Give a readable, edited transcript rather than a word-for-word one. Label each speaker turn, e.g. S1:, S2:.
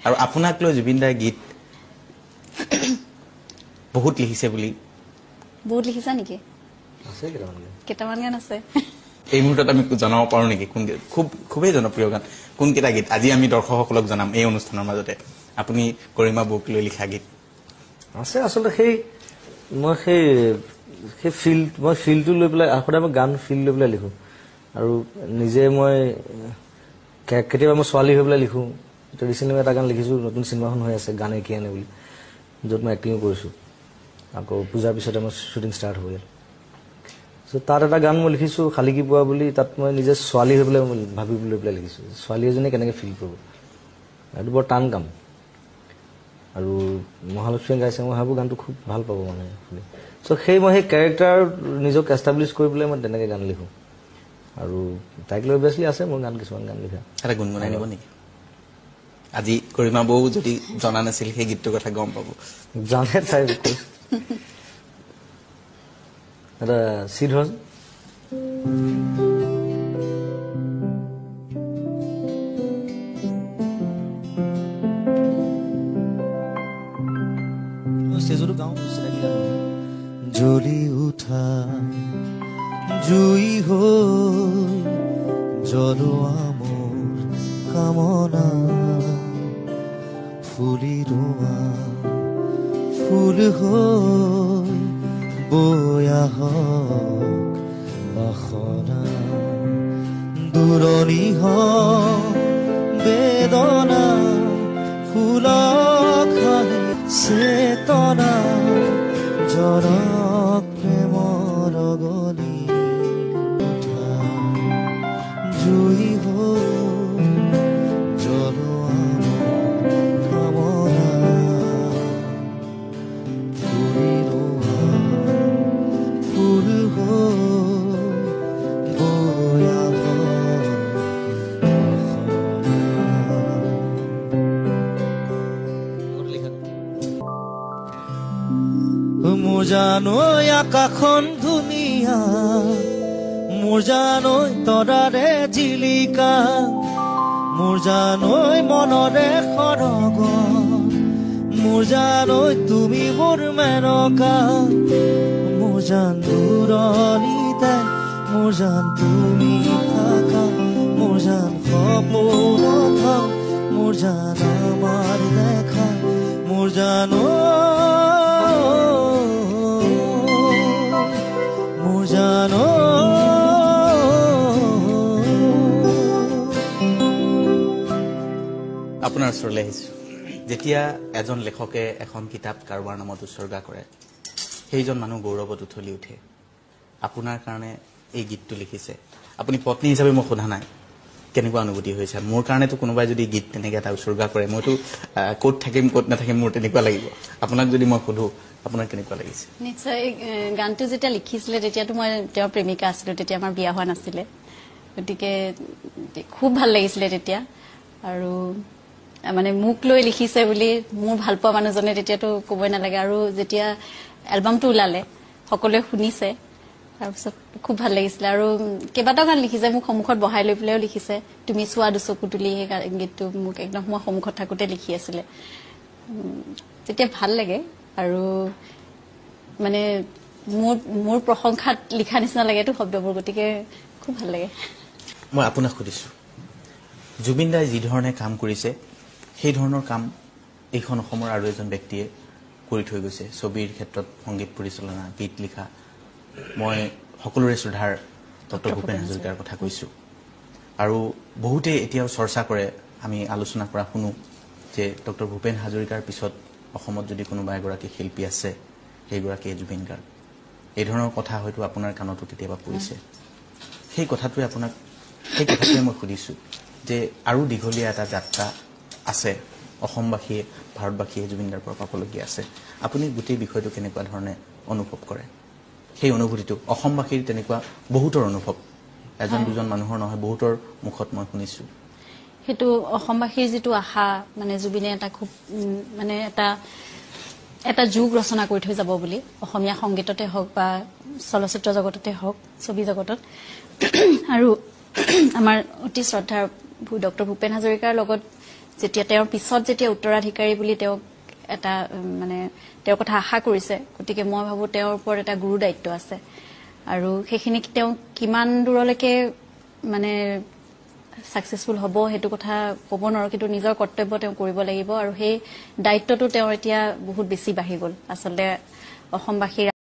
S1: আৰু আপোনাক লৈ জুবিন দাই গীত বহুত লিখিছে বুলি
S2: বহুত লিখিছা নেকি
S3: আছে
S2: কেইটামান গান আছে
S1: এই মুহূৰ্তত আমি জনাব পাৰো নেকি কোন খুবেই জনপ্ৰিয় গান কোনকেইটা গীত আজি আমি দৰ্শকসকলক জনাম এই অনুষ্ঠানৰ মাজতে আপুনি কৰিমা বৌক লৈ লিখা গীত
S3: আছে আসলে মই ফিলটো লৈ পেলাই সদায় মই গান ফিল লৈ পেলাই লিখোঁ আৰু নিজে মই কেতিয়াবা মই ছোৱালী হৈ পেলাই লিখোঁ ৰিচেণ্টলি এটা গান লিখিছোঁ নতুন চিনেমাখন হৈ আছে গানে কি আনে বুলি য'ত মই এক্টিঙো কৰিছোঁ আকৌ পূজাৰ পিছতে মোৰ শ্বুটিং ষ্টাৰ্ট হৈ গ'ল চ' তাত এটা গান মই লিখিছোঁ খালী কি পোৱা বুলি তাত মই নিজে ছোৱালী হৈ পেলাই ভাবি লৈ পেলাই লিখিছোঁ ছোৱালী এজনীয়ে কেনেকৈ ফিল কৰিব এইটো বৰ টান কাম আৰু মহালক্ষ্মীয়ে গাইছে মই ভাবোঁ গানটো খুব ভাল পাব মানে শুনি চ' মই সেই কেৰেক্টাৰ নিজক এষ্টাব্লিছ কৰি পেলাই মই তেনেকৈ গান লিখোঁ আৰু তাইক লৈ অভিয়াছলি আছে মোৰ গান কিছুমান গান লিখা
S1: এটা গুণগুণাই নিব নেকি আজি কৰিমা বৌ যদি জনা নাছিল সেই গীতটোৰ কথা গম পাব
S3: জানে তাই এটা চিড হ'ল ষ্টেজতো গাওঁ চিনাকি গান জ্বলি উঠা জুই হৈ জ্বলোৱা মোৰ কামনা ফুলি ৰোৱা ফুল হৈ বয়া হওক বাসনা দূৰণি হওক বেদনা ফুলক হাঁহি চেতনা জনক প্ৰেমৰ গলি উঠা জুই হৈ জ্বলোৱা কামনা ফুলি ৰোৱা ফুল হৈ বয়া মোৰ জানৈ আকাশখন ধুনীয়া মোৰ জানৈ তৰাৰে জিলিকা মোৰ জানৈ মনৰে সৰগ মোৰ জানৈ তুমি মোৰ মেনকা মোৰ জান দূৰণিতে মোৰ জান তুমি থাকা মোৰ জান সপোনত মোৰ জান আমাৰ দেখা মোৰ জানৈ
S1: আপোনাৰ ওচৰলৈ আহিছোঁ যেতিয়া এজন লেখকে এখন কিতাপ কাৰোবাৰ নামত উৎসৰ্গা কৰে সেইজন মানুহ গৌৰৱত উঠলি উঠে আপোনাৰ কাৰণে এই গীতটো লিখিছে আপুনি পত্নী হিচাপে মই সোধা নাই কেনেকুৱা অনুভূতি হৈছে মোৰ কাৰণেতো কোনোবাই যদি গীত তেনেকৈ এটা উৎসৰ্গা কৰে মইতো ক'ত থাকিম ক'ত নাথাকিম মোৰ তেনেকুৱা লাগিব আপোনাক যদি মই সোধোঁ আপোনাৰ কেনেকুৱা লাগিছে
S2: নিশ্চয় গানটো যেতিয়া লিখিছিলে তেতিয়াতো মই তেওঁৰ প্ৰেমিকা আছিলোঁ তেতিয়া আমাৰ বিয়া হোৱা নাছিলে গতিকে খুব ভাল লাগিছিলে তেতিয়া আৰু মানে মোক লৈ লিখিছে বুলি মোৰ ভাল পোৱা মানুহজনে তেতিয়াতো ক'বই নালাগে আৰু যেতিয়া এলবামটো ওলালে সকলোৱে শুনিছে তাৰপিছত খুব ভাল লাগিছিলে আৰু কেইবাটাও গান লিখিছে মোক সন্মুখত বহাই লৈ পেলাইও লিখিছে তুমি চোৱা দুচকু তুলি সেই গীতটো মোক একদম মই সন্মুখত থাকোঁতে লিখি আছিলে তেতিয়া ভাল লাগে আৰু মানে মোৰ প্ৰশংসাত লিখা নিচিনা লাগেতো শব্দবোৰ গতিকে খুব ভাল লাগে
S1: মই আপোনাক সুধিছোঁ জুবিন দাই যি ধৰণে কাম কৰিছে সেই ধৰণৰ কাম এইখন অসমৰ আৰু এজন ব্যক্তিয়ে কৰি থৈ গৈছে ছবিৰ ক্ষেত্ৰত সংগীত পৰিচালনা গীত লিখা মই সকলোৰে শ্ৰদ্ধাৰ ডক্টৰ ভূপেন হাজৰিকাৰ কথা কৈছোঁ আৰু বহুতে এতিয়াও চৰ্চা কৰে আমি আলোচনা কৰা শুনো যে ডক্টৰ ভূপেন হাজৰিকাৰ পিছত অসমত যদি কোনোবা এগৰাকী শিল্পী আছে সেইগৰাকীয়ে জুবিন গাৰ্গ এই ধৰণৰ কথা হয়তো আপোনাৰ কাণতো কেতিয়াবা পৰিছে সেই কথাটোৱে মই সুধিছোঁ যে আৰু দীঘলীয়া এটা যাত্ৰা আছে অসমবাসীয়ে ভাৰতবাসীয়ে জুবিন দাৰ পৰা পাবলগীয়া আছে আপুনি গোটেই বিষয়টো কেনেকুৱা ধৰণে অনুভৱ কৰে সেই অনুভূতিটো অসমবাসীৰ তেনেকুৱা বহুতৰ অনুভৱ এজন দুজন মানুহৰ নহয় বহুতৰ মুখত মই শুনিছোঁ
S2: সেইটো অসমবাসীৰ যিটো আশা মানে জুবিনে এটা খুব মানে এটা যুগ ৰচনা কৰি থৈ যাব বুলি অসমীয়া সংগীততে হওক বা চলচ্চিত্ৰ জগততে হওক ছবি জগতত আৰু আমাৰ অতি শ্ৰদ্ধাৰ ডক্টৰ ভূপেন হাজৰিকাৰ লগত যেতিয়া তেওঁৰ পিছত যেতিয়া উত্তৰাধিকাৰী বুলি তেওঁক এটা মানে তেওঁৰ কথা আশা কৰিছে গতিকে মই ভাবো তেওঁৰ ওপৰত এটা গুৰু দায়িত্ব আছে আৰু সেইখিনি তেওঁ কিমান দূৰলৈকে মানে সাকসেসফুল হ'ব হেতু কথা ক'ব নোৱাৰো কিন্তু নিজৰ কৰ্তব্য তেওঁ কৰিব লাগিব আৰু সেই দায়িত্বটো তেওঁ এতিয়া বহুত বেছি বাঢ়ি গ'ল আচলতে অসমবাসীৰ